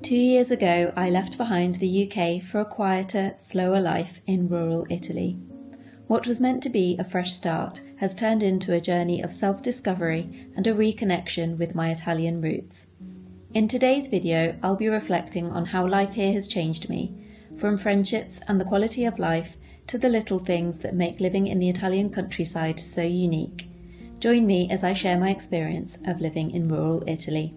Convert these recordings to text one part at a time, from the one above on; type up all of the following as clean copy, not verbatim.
2 years ago, I left behind the UK for a quieter, slower life in rural Italy. What was meant to be a fresh start has turned into a journey of self-discovery and a reconnection with my Italian roots. In today's video, I'll be reflecting on how life here has changed me, from friendships and the quality of life to the little things that make living in the Italian countryside so unique. Join me as I share my experience of living in rural Italy.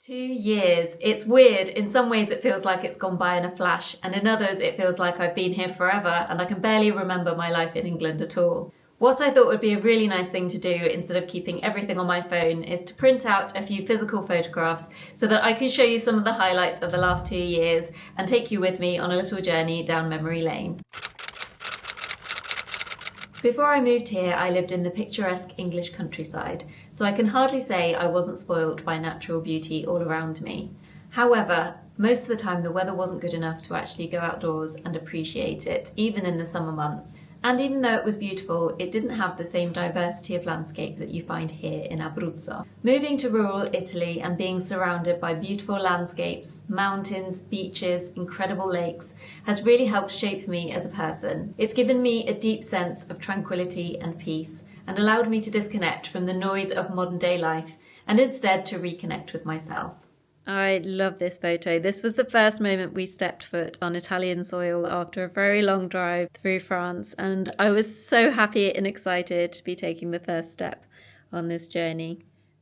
2 years. It's weird. In some ways it feels like it's gone by in a flash, and in others it feels like I've been here forever and I can barely remember my life in England at all. What I thought would be a really nice thing to do instead of keeping everything on my phone is to print out a few physical photographs so that I can show you some of the highlights of the last 2 years and take you with me on a little journey down memory lane. Before I moved here, I lived in the picturesque English countryside, so I can hardly say I wasn't spoilt by natural beauty all around me. However, most of the time the weather wasn't good enough to actually go outdoors and appreciate it, even in the summer months. And even though it was beautiful, it didn't have the same diversity of landscape that you find here in Abruzzo. Moving to rural Italy and being surrounded by beautiful landscapes, mountains, beaches, incredible lakes has really helped shape me as a person. It's given me a deep sense of tranquility and peace and allowed me to disconnect from the noise of modern day life and instead to reconnect with myself. I love this photo. This was the first moment we stepped foot on Italian soil after a very long drive through France, and I was so happy and excited to be taking the first step on this journey.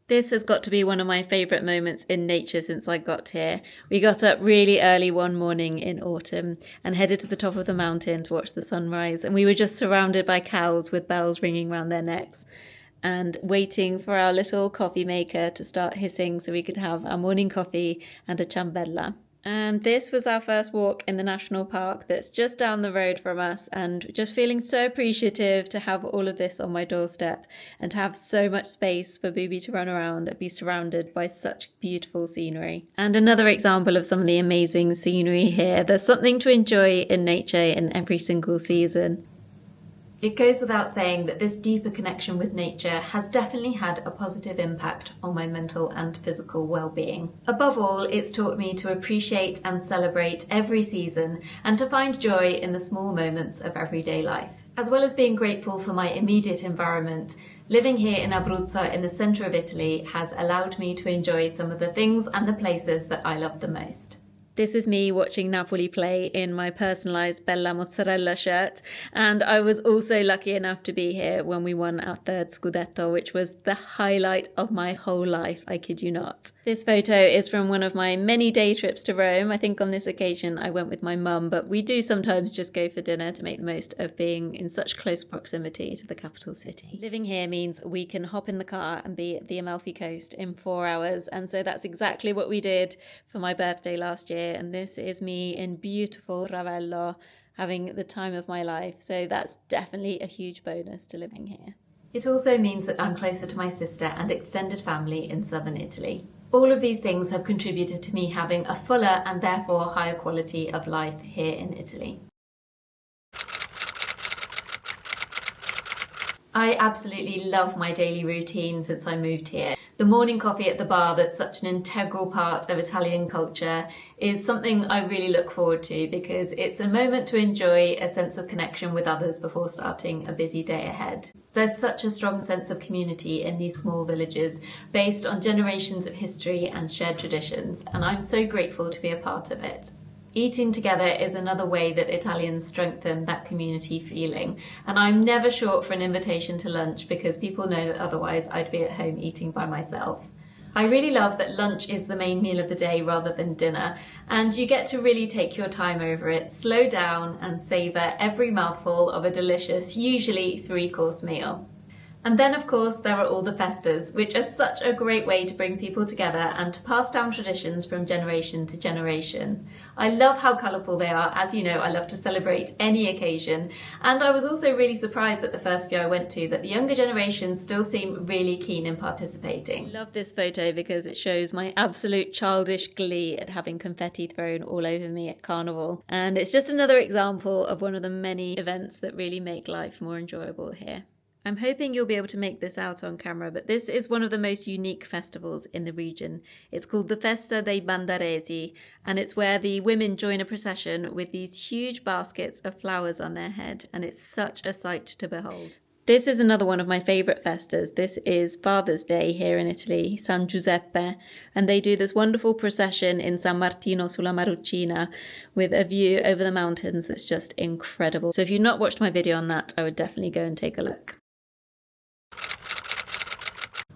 This has got to be one of my favourite moments in nature since I got here. We got up really early one morning in autumn and headed to the top of the mountain to watch the sunrise, and we were just surrounded by cows with bells ringing round their necks, and waiting for our little coffee maker to start hissing so we could have our morning coffee and a ciambella. And this was our first walk in the national park that's just down the road from us, and just feeling so appreciative to have all of this on my doorstep and to have so much space for Booby to run around and be surrounded by such beautiful scenery. And another example of some of the amazing scenery here. There's something to enjoy in nature in every single season. It goes without saying that this deeper connection with nature has definitely had a positive impact on my mental and physical well-being. Above all, it's taught me to appreciate and celebrate every season and to find joy in the small moments of everyday life. As well as being grateful for my immediate environment, living here in Abruzzo in the centre of Italy has allowed me to enjoy some of the things and the places that I love the most. This is me watching Napoli play in my personalised Bella Mozzarella shirt, and I was also lucky enough to be here when we won our third Scudetto, which was the highlight of my whole life, I kid you not. This photo is from one of my many day trips to Rome. I think on this occasion I went with my mum, but we do sometimes just go for dinner to make the most of being in such close proximity to the capital city. Living here means we can hop in the car and be at the Amalfi Coast in 4 hours, and so that's exactly what we did for my birthday last year. And this is me in beautiful Ravello having the time of my life, so that's definitely a huge bonus to living here. It also means that I'm closer to my sister and extended family in southern Italy. All of these things have contributed to me having a fuller and therefore higher quality of life here in Italy. I absolutely love my daily routine since I moved here. The morning coffee at the bar that's such an integral part of Italian culture is something I really look forward to because it's a moment to enjoy a sense of connection with others before starting a busy day ahead. There's such a strong sense of community in these small villages based on generations of history and shared traditions, and I'm so grateful to be a part of it. Eating together is another way that Italians strengthen that community feeling, and I'm never short for an invitation to lunch because people know that otherwise I'd be at home eating by myself. I really love that lunch is the main meal of the day rather than dinner, and you get to really take your time over it, slow down and savour every mouthful of a delicious, usually 3-course meal. And then, of course, there are all the festas, which are such a great way to bring people together and to pass down traditions from generation to generation. I love how colourful they are. As you know, I love to celebrate any occasion. And I was also really surprised at the first few I went to that the younger generations still seem really keen in participating. I love this photo because it shows my absolute childish glee at having confetti thrown all over me at Carnival. And it's just another example of one of the many events that really make life more enjoyable here. I'm hoping you'll be able to make this out on camera, but this is one of the most unique festivals in the region. It's called the Festa dei Bandaresi, and it's where the women join a procession with these huge baskets of flowers on their head, and it's such a sight to behold. This is another one of my favourite festas. This is Father's Day here in Italy, San Giuseppe, and they do this wonderful procession in San Martino sulla Marrucina with a view over the mountains that's just incredible. So if you've not watched my video on that, I would definitely go and take a look.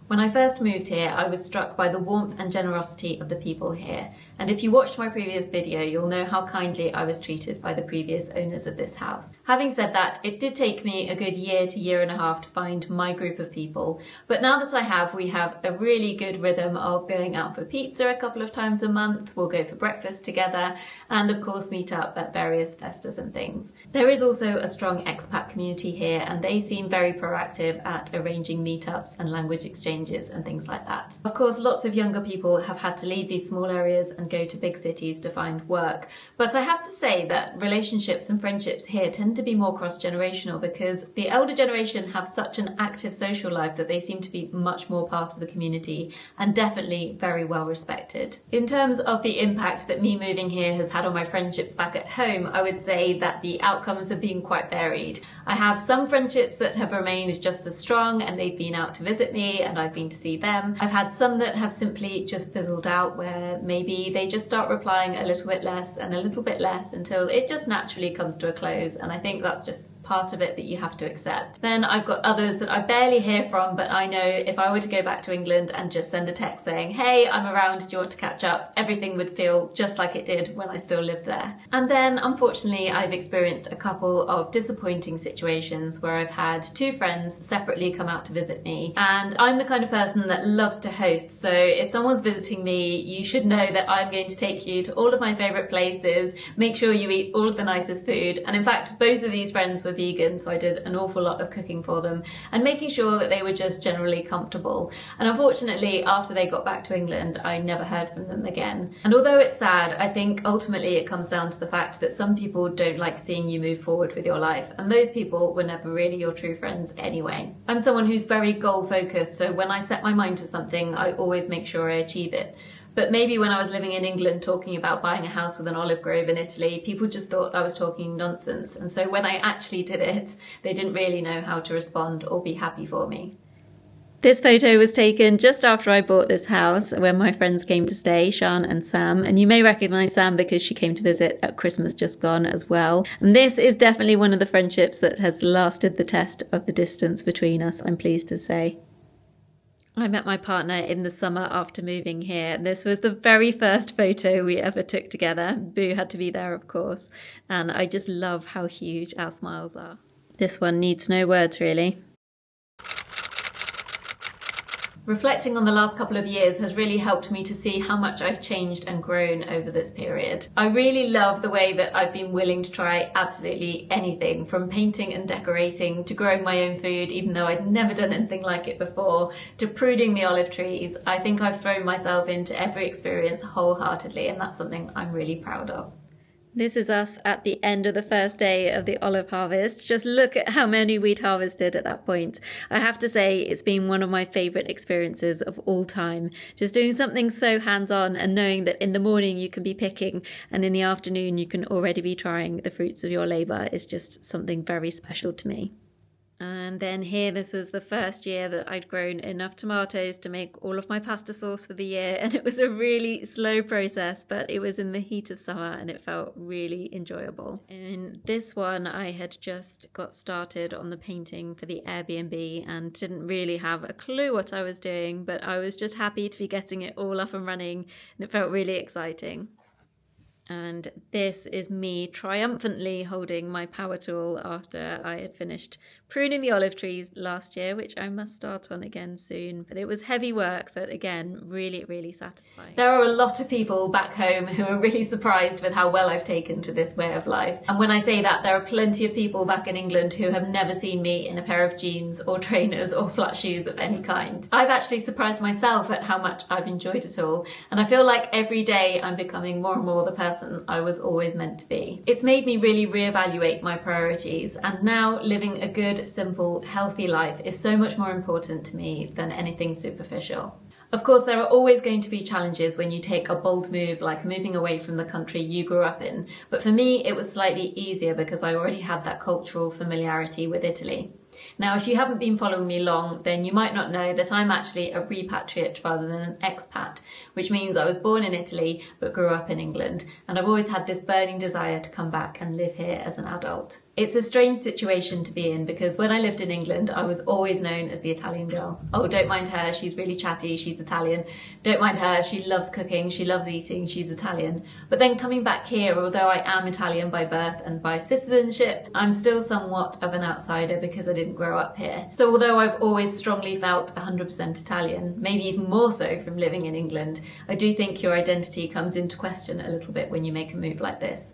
When I first moved here, I was struck by the warmth and generosity of the people here. And if you watched my previous video, you'll know how kindly I was treated by the previous owners of this house. Having said that, it did take me a good year to year and a half to find my group of people. But now that I have, we have a really good rhythm of going out for pizza a couple of times a month. We'll go for breakfast together and of course meet up at various festas and things. There is also a strong expat community here and they seem very proactive at arranging meetups and language exchanges and things like that. Of course, lots of younger people have had to leave these small areas and go to big cities to find work. But I have to say that relationships and friendships here tend to be more cross-generational because the elder generation have such an active social life that they seem to be much more part of the community and definitely very well respected. In terms of the impact that me moving here has had on my friendships back at home, I would say that the outcomes have been quite varied. I have some friendships that have remained just as strong and they've been out to visit me and I've been to see them. I've had some that have simply just fizzled out where maybe they just start replying a little bit less and a little bit less until it just naturally comes to a close, and I think that's just part of it that you have to accept. Then I've got others that I barely hear from, but I know if I were to go back to England and just send a text saying, hey, I'm around, do you want to catch up? Everything would feel just like it did when I still lived there. And then unfortunately I've experienced a couple of disappointing situations where I've had two friends separately come out to visit me, and I'm the kind of person that loves to host, so if someone's visiting me, you should know that I'm going to take you to all of my favourite places, make sure you eat all of the nicest food, and in fact both of these friends were vegan, so I did an awful lot of cooking for them and making sure that they were just generally comfortable. And unfortunately, after they got back to England, I never heard from them again. And although it's sad, I think ultimately it comes down to the fact that some people don't like seeing you move forward with your life, and those people were never really your true friends anyway. I'm someone who's very goal focused, so when I set my mind to something, I always make sure I achieve it. But maybe when I was living in England talking about buying a house with an olive grove in Italy, people just thought I was talking nonsense. And so when I actually did it, they didn't really know how to respond or be happy for me. This photo was taken just after I bought this house when my friends came to stay, Sean and Sam. And you may recognise Sam because she came to visit at Christmas just gone as well. And this is definitely one of the friendships that has lasted the test of the distance between us, I'm pleased to say. I met my partner in the summer after moving here. This was the very first photo we ever took together. Boo had to be there, of course. And I just love how huge our smiles are. This one needs no words, really. Reflecting on the last couple of years has really helped me to see how much I've changed and grown over this period. I really love the way that I've been willing to try absolutely anything, from painting and decorating to growing my own food, even though I'd never done anything like it before, to pruning the olive trees. I think I've thrown myself into every experience wholeheartedly, and that's something I'm really proud of. This is us at the end of the first day of the olive harvest. Just look at how many we'd harvested at that point. I have to say it's been one of my favourite experiences of all time. Just doing something so hands-on and knowing that in the morning you can be picking and in the afternoon you can already be trying the fruits of your labour is just something very special to me. And then here, this was the first year that I'd grown enough tomatoes to make all of my pasta sauce for the year. And it was a really slow process, but it was in the heat of summer and it felt really enjoyable. In this one, I had just got started on the painting for the Airbnb and didn't really have a clue what I was doing, but I was just happy to be getting it all up and running and it felt really exciting. And this is me triumphantly holding my power tool after I had finished pruning the olive trees last year, which I must start on again soon. But it was heavy work, but again, really, really satisfying. There are a lot of people back home who are really surprised with how well I've taken to this way of life. And when I say that, there are plenty of people back in England who have never seen me in a pair of jeans or trainers or flat shoes of any kind. I've actually surprised myself at how much I've enjoyed it all. And I feel like every day I'm becoming more and more the person person I was always meant to be. It's made me really reevaluate my priorities, and now living a good, simple, healthy life is so much more important to me than anything superficial. Of course, there are always going to be challenges when you take a bold move like moving away from the country you grew up in, but for me it was slightly easier because I already had that cultural familiarity with Italy. Now, if you haven't been following me long, then you might not know that I'm actually a repatriate rather than an expat, which means I was born in Italy but grew up in England, and I've always had this burning desire to come back and live here as an adult. It's a strange situation to be in because when I lived in England, I was always known as the Italian girl. Oh, don't mind her, she's really chatty, she's Italian. Don't mind her, she loves cooking, she loves eating, she's Italian. But then coming back here, although I am Italian by birth and by citizenship, I'm still somewhat of an outsider because I didn't grow up here. So although I've always strongly felt 100% Italian, maybe even more so from living in England, I do think your identity comes into question a little bit when you make a move like this.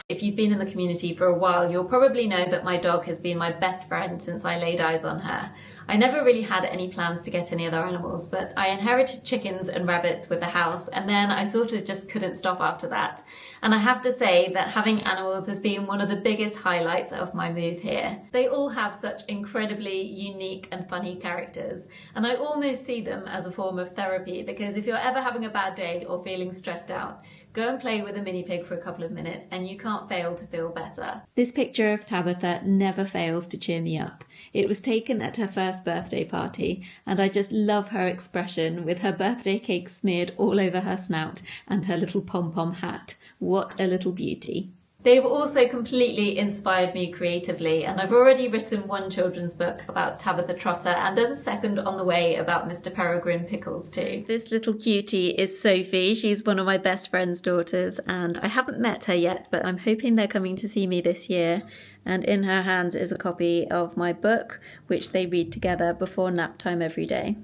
If you've been in the community for a while, you'll probably know that my dog has been my best friend since I laid eyes on her. I never really had any plans to get any other animals, but I inherited chickens and rabbits with the house, and then I sort of just couldn't stop after that. And I have to say that having animals has been one of the biggest highlights of my move here. They all have such incredibly unique and funny characters, and I almost see them as a form of therapy, because if you're ever having a bad day or feeling stressed out, go and play with a mini pig for a couple of minutes and you can't fail to feel better. This picture of Tabitha never fails to cheer me up. It was taken at her first birthday party, and I just love her expression with her birthday cake smeared all over her snout and her little pom-pom hat. What a little beauty. They've also completely inspired me creatively, and I've already written one children's book about Tabitha Trotter, and there's a second on the way about Mr. Peregrine Pickles too. This little cutie is Sophie. She's one of my best friend's daughters, and I haven't met her yet, but I'm hoping they're coming to see me this year. And in her hands is a copy of my book, which they read together before nap time every day.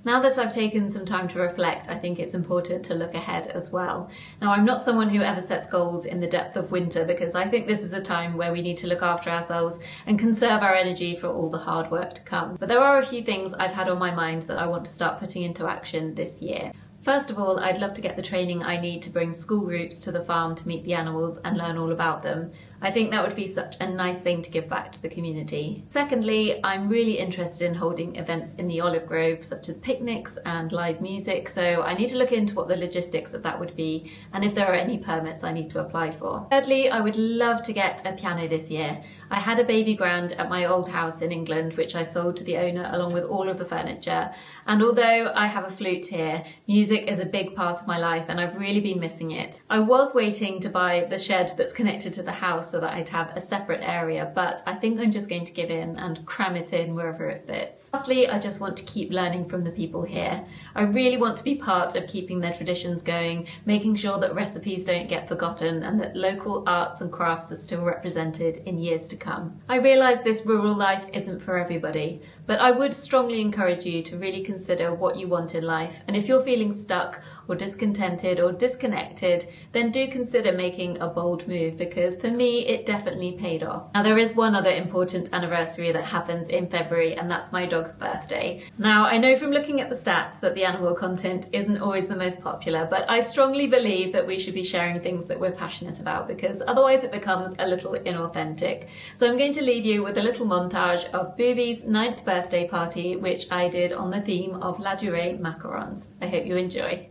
Now that I've taken some time to reflect, I think it's important to look ahead as well. Now, I'm not someone who ever sets goals in the depth of winter, because I think this is a time where we need to look after ourselves and conserve our energy for all the hard work to come. But there are a few things I've had on my mind that I want to start putting into action this year. First of all, I'd love to get the training I need to bring school groups to the farm to meet the animals and learn all about them. I think that would be such a nice thing to give back to the community. Secondly, I'm really interested in holding events in the olive grove, such as picnics and live music, so I need to look into what the logistics of that would be and if there are any permits I need to apply for. Thirdly, I would love to get a piano this year. I had a baby grand at my old house in England, which I sold to the owner along with all of the furniture, and although I have a flute here, music is a big part of my life and I've really been missing it. I was waiting to buy the shed that's connected to the house so that I'd have a separate area, but I think I'm just going to give in and cram it in wherever it fits. Lastly, I just want to keep learning from the people here. I really want to be part of keeping their traditions going, making sure that recipes don't get forgotten and that local arts and crafts are still represented in years to come. I realise this rural life isn't for everybody, but I would strongly encourage you to really consider what you want in life, and if you're feeling stuck or discontented or disconnected, then do consider making a bold move, because for me it definitely paid off. Now, there is one other important anniversary that happens in February, and that's my dog's birthday. Now, I know from looking at the stats that the animal content isn't always the most popular, but I strongly believe that we should be sharing things that we're passionate about, because otherwise it becomes a little inauthentic. So I'm going to leave you with a little montage of Booby's 9th birthday party, which I did on the theme of La Durée macarons. I hope you enjoy.